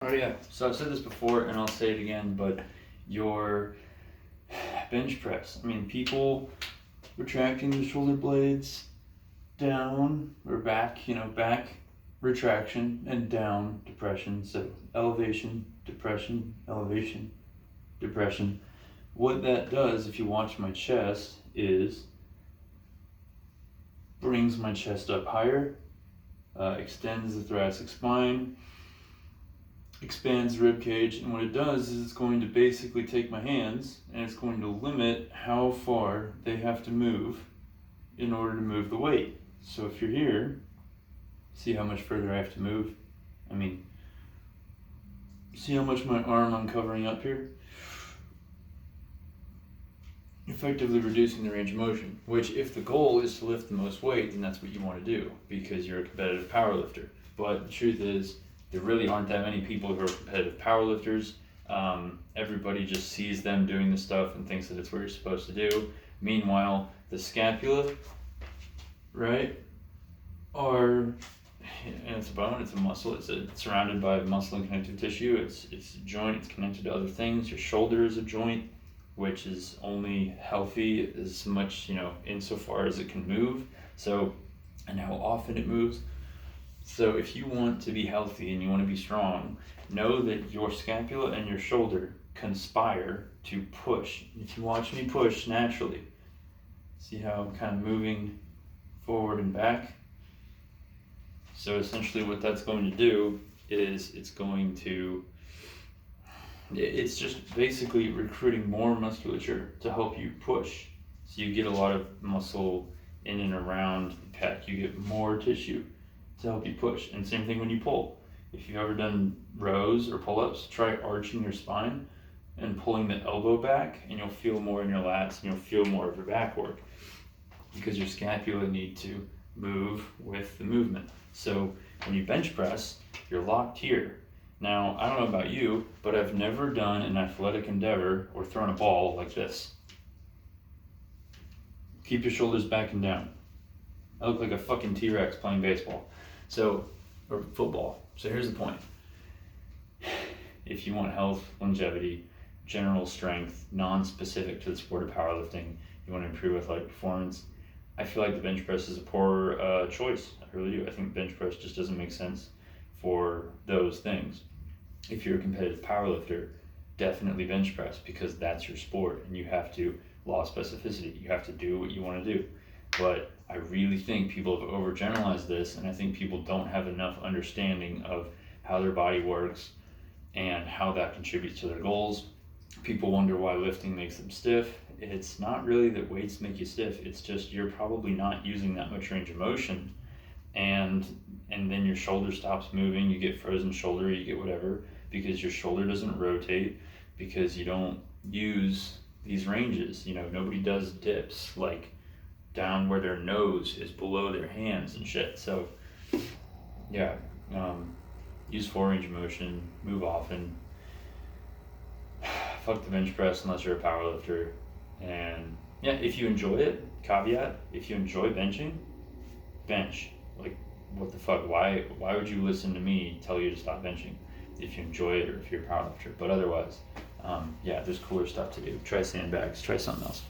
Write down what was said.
Oh yeah, so I've said this before and I'll say it again, but your bench press, I mean, people retracting the shoulder blades down or back, back retraction and down depression. So elevation, depression, elevation, depression. What that does, if you watch my chest, is brings my chest up higher, extends the thoracic spine, expands the rib cage, and what it does is it's going to basically take my hands and it's going to limit how far they have to move in order to move the weight. So if you're here, see how much further I have to move? I mean, see how much my arm I'm covering up here? Effectively reducing the range of motion, which if the goal is to lift the most weight, then that's what you want to do because you're a competitive powerlifter. But the truth is, there really aren't that many people who are competitive powerlifters. Everybody just sees them doing this stuff and thinks that it's what you're supposed to do. Meanwhile, the scapula, right, and it's a bone, it's a muscle, it's surrounded by muscle and connective tissue, it's a joint, it's connected to other things. Your shoulder is a joint, which is only healthy as much, insofar as it can move. So, and how often it moves. So if you want to be healthy and you want to be strong, know that your scapula and your shoulder conspire to push. If you watch me push naturally, see how I'm kind of moving forward and back? So essentially what that's going to do is it's just basically recruiting more musculature to help you push. So you get a lot of muscle in and around the pec. You get more tissue to help you push. And same thing when you pull. If you've ever done rows or pull-ups, try arching your spine and pulling the elbow back, and you'll feel more in your lats and you'll feel more of your back work because your scapula need to move with the movement. So when you bench press, you're locked here. Now, I don't know about you, but I've never done an athletic endeavor or thrown a ball like this. Keep your shoulders back and down. I look like a fucking T-Rex playing baseball. Or football. So here's the point. If you want health, longevity, general strength, non-specific to the sport of powerlifting, you want to improve athletic performance, I feel like the bench press is a poor choice. I really do. I think bench press just doesn't make sense for those things. If you're a competitive powerlifter, definitely bench press because that's your sport and you have to law specificity. You have to do what you want to do. But I really think people have overgeneralized this, and I think people don't have enough understanding of how their body works and how that contributes to their goals. People wonder why lifting makes them stiff. It's not really that weights make you stiff, it's just you're probably not using that much range of motion, and then your shoulder stops moving, you get frozen shoulder, you get whatever, because your shoulder doesn't rotate, because you don't use these ranges. Nobody does dips like down where their nose is below their hands and shit. So yeah, use full range of motion, move often. Fuck the bench press unless you're a powerlifter. And yeah, if you enjoy it, caveat, if you enjoy benching, bench. Like, what the fuck, why would you listen to me tell you to stop benching if you enjoy it or if you're a powerlifter? But otherwise, yeah, there's cooler stuff to do. Try sandbags, try something else.